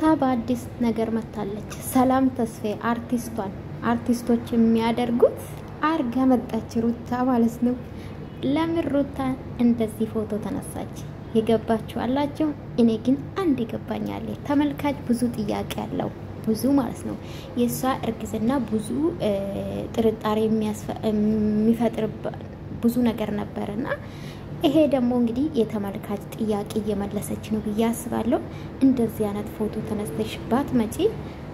ሩታ በአዲስ ነገር መጣለች ሰላም ተስፋዬ አርቲስቶች የሚያደርጉት አርጋ መጣች ሩታ ማለት ነው ለምን ሩታ እንደዚህ ፎቶ ተነሳች የገባችሁ አላችሁ እኔ ግን አንድ ይገባኛል ተመልካች ብዙ ጥያቄ ያለው ብዙ ማለት ነው የሷ እርግዝና ብዙ ጥርጣሬ የሚፈጥር ብዙ ነገር ነበርና ይሄ ደግሞ እንግዲህ የተመልካች ጥያቄ እየመለሰች ነው ብያስባለሁ እንደዚህ አይነት ፎቶ ተነስተሽ ባትመጪ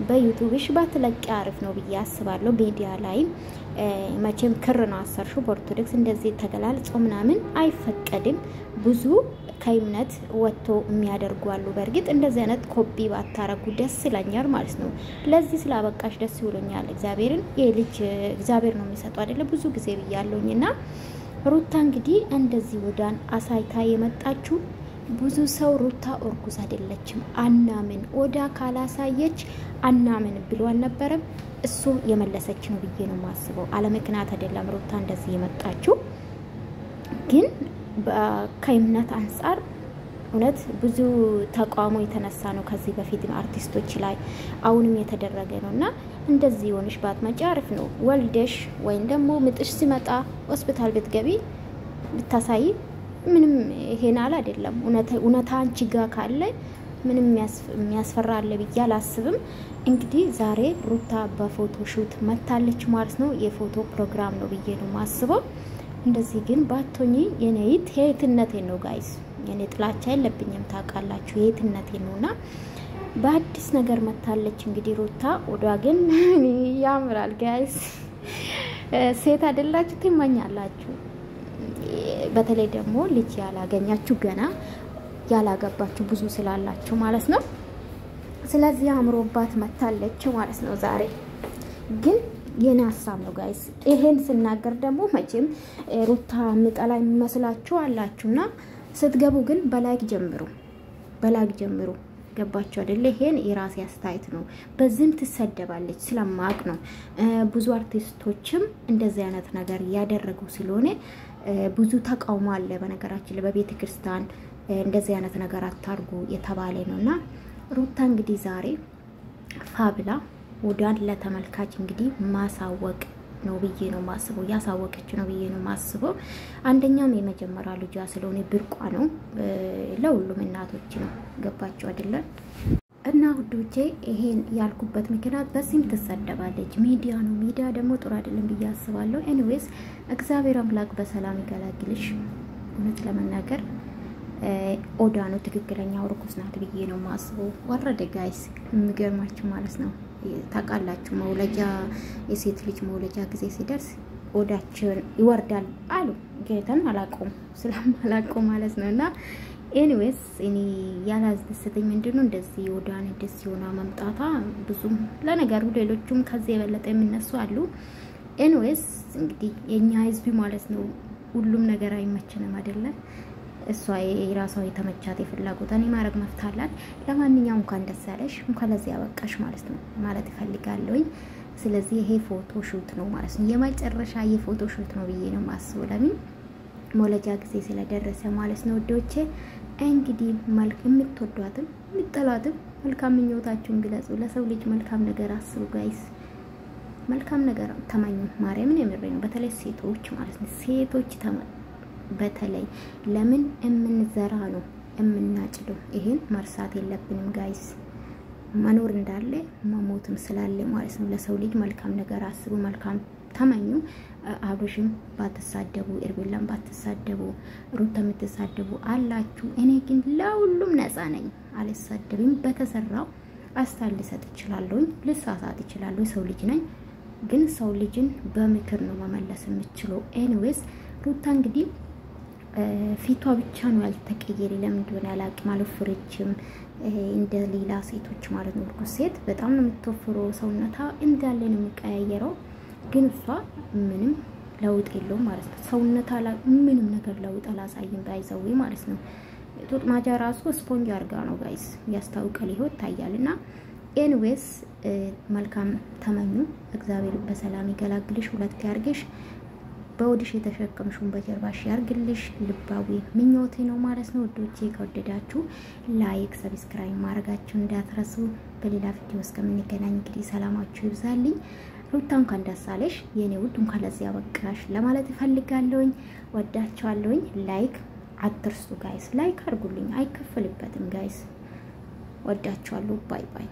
በዩቲዩብሽ ባትለቂ አሪፍ ነው ብያስባለሁ ሚዲያ ላይ መቼም ክር ነው አሰርሽው በኦርቶዶክስ እንደዚህ ተገላልጾ ምናምን አይፈቀድም ብዙ ከእምነት ወጥቶ የሚያደርጉ አሉ በርግጥ እንደዚህ አይነት ኮፒ ባታረጉ ደስ ይላኛል ማለት ነው ለዚህ ስላበቃሽ ደስ ይውለኛል እግዚአብሔርን የልጅ እግዚአብሔር ነው የሚሰጠው አይደለ ብዙ ጊዜ ብያለሁኝና ሩታ እንግዲህ እንደዚህ ወዳን አሳይታ የመጣችሁ ብዙ ሰው ሩታ እርጉዝ አይደለችም አናምን ወዳ ካላሳየች አናምን ብሎ አልነበረም እሱ የመለሰች ነው ብዬ ነው ማስበው አለ ምክንያት አይደለም ሩታ እንደዚህ የመጣችሁ ግን ከእምነት አንፃር እውነት ብዙ ተቋሙ የተነሳ ነው ከዚህ በፊት አርቲስቶች ላይ አሁንም የተደረገ ነውና እንደዚህ ሆነሽ ባትመጪ አሪፍ ነው ወልደሽ ወይን ደግሞ ምጥሽ ሲመጣ ሆስፒታል ብትገቢ ብታሳይ ምንም ሄናል አይደለም እውነታ አንቺ ጋር ካለ ምንም የሚያስፈራ አለ ብዬ አላስብም እንግዲህ ዛሬ ሩታ በፎቶ ሹት መታለች ማለት ነው የፎቶ ፕሮግራም ነው ብዬ ነው ማስበው እንደዚህ ግን ባቶኝ የኔት ሄትነቴ ነው ጋይስ የኔ ጥላቻ የለብኝም ታቃላችሁ ሄትነቴ ነውና በአዲስ ነገር መታለች እንግዲህ ሩታ ወዷ ግን ያምራል ጋይስ ሴት አይደላችሁ ትማኛላችሁ በተለይ ደግሞ ልጅ ያላገኛችሁ ገና ያላገባችሁ ብዙ ስላላችሁ ማለት ነው ስለዚህ አምሮባት መታለች ማለት ነው ዛሬ ግን የኔ ሐሳብ ነው ጋይስ ይሄን ስናገር ደግሞ መቼም ሩታ ምጣላ የሚመስላችሁ አላችሁና ስትገቡ ግን በላይክ ጀምሩ ገባችሁ አይደል ይሄን የራሴ አስተያየት ነው በዝም ትሰደባለች ስለማቅ ነው ብዙ አርቲስቶችም እንደዚህ አይነት ነገር ያደረጉ ስለሆነ ብዙ ተቃውሞ አለ በነገራችን በቤተ ክርስቲያን እንደዚህ አይነት ነገር አታርጉ የተባለ ነውና ሩታ እንግዲህ ዛሬ ፋብላ ወዳን ለተመልካች እንግዲህ ማሳወቅ ነው ብዬ ነው ማስበው ያሳወቀች ነው ብዬ ነው ማስበው አንደኛም የመጀመሪያ ልጇ ስለሆነ ብርቋ ነው ለሁሉም እናቶች ነው ገባችሁ አይደለ እና ሁዶቼ ይሄን ያልኩበት ምክንያት በሲም ተሰደባለች ሚዲያ ነው ሚዲያ ደግሞ ጥሩ አይደለም ብዬ አስባለሁ ኤኒዌይስ እግዚአብሔር አምላክ በሰላም ይገላግልሽ እውነት ለመናገር ኦዳኑ ትክክለኛው ርኩስ ናት ብዬ ነው ማስበው ወረደ ጋይስ የሚገርማችሁ ማለት ነው ታቃላችሁ መውለጃ የሴት ልጅ መውለጃ ጊዜ ሲደርስ ኦዳችን ይወርዳል አሉ ጌታን አላቆም ስለማላቆም ማለት ነውና ኤኒዌይስ እኔ ያላዝደሰተኝ ምንድነው እንደዚህ ኦዳን እንደዚህ ሆና መምጣታ ብዙም ለነገሩ ሌሎችም ከዚህ የበለጠ የሚነሱ አሉ ኤኒዌይስ እንግዲህ የኛ ህዝብ ማለት ነው ሁሉም ነገር አይመችንም አይደለ እሷ የራሷ የተመቻት የፍላጎታን ማረግ መፍታላት ለማንኛውም እንኳን ደስ ያለሽ እንኳን ለዚህ ያበቃሽ ማለት ነው ማለት ይፈልጋለሁኝ ስለዚህ ይሄ ፎቶ ሹት ነው ማለት ነው የማይጨረሻ የፎቶ ሹት ነው ብዬ ነው ማስበው ለምን ሞለጃ ጊዜ ስለደረሰ ማለት ነው ወዶቼ እንግዲህ መልካም የምትወዷትም የምትጠላትም መልካም ምኞታችሁን ግለጹ ለሰው ልጅ መልካም ነገር አስቡ ጋይስ መልካም ነገር ተመኙ ማርያምን የምረኝ በተለይ ሴቶች ማለት ነው ሴቶች በተለይ ለምን እምንዘራ ነው እምናጭደው ይሄን መርሳት የለብንም ጋይስ መኖር እንዳለ መሞትም ስላለ ማለት ነው ለሰው ልጅ መልካም ነገር አስቡ መልካም ተመኙ አብሮሽም ባትሳደቡ እርብላም ባትሳደቡ ሩታም ተሳደቡ አላችሁ እኔ ግን ለሁሉም ነፃ ነኝ አልሳደብም በተሰራው አስተልሰጥ ይችላል ልሳሳት ይችላል ሰው ልጅ ነኝ ግን ሰው ልጅን በምክር ነው መመለስ የምችለው ኤኒዌይስ ሩታ እንግዲህ ፊቷ ብቻ ነው ያልተቀየረ ለምን እንደሆነ ያላቅ ማለት ፍርጅም እንደ ሌላ ሴቶች ማለት ነው እርኩስ ሴት በጣም ነው የምትወፍረው ሰውነታ እንዳለ ነው የሚቀያየረው ግን እሷ ምንም ለውጥ የለውም ማለት ነው ሰውነታ ምንም ነገር ለውጥ አላሳየም ባይዘው ማለት ነው ጡት ማጃ ራሱ ስፖንጅ አርጋ ነው ጋይስ ያስታውቃል ይሄው ታያልና ኤኒዌይስ መልካም ተመኙ እግዚአብሔር በሰላም ይገላግልሽ ሁለት ያርግሽ በወድሽ የተሸከምሽውን በጀርባሽ ያርግልሽ ልባዊ ምኞቴ ነው ማለት ነው። ወዶቼ ከወደዳችሁ ላይክ ሰብስክራይብ ማድረጋችሁ እንዳትረሱ። በሌላ ቪዲዮ እስከምንገናኝ እንግዲህ ሰላማችሁ ይብዛልኝ። ሩታን ካንዳሳለሽ የኔ ውድ እንኳን ለዚህ ያበቃሽ ለማለት እፈልጋለሁኝ። ወዳችኋለሁኝ። ላይክ አትርሱ ጋይስ፣ ላይክ አድርጉልኝ፣ አይከፈልበትም ጋይስ። ወዳችኋለሁ። ባይ ባይ።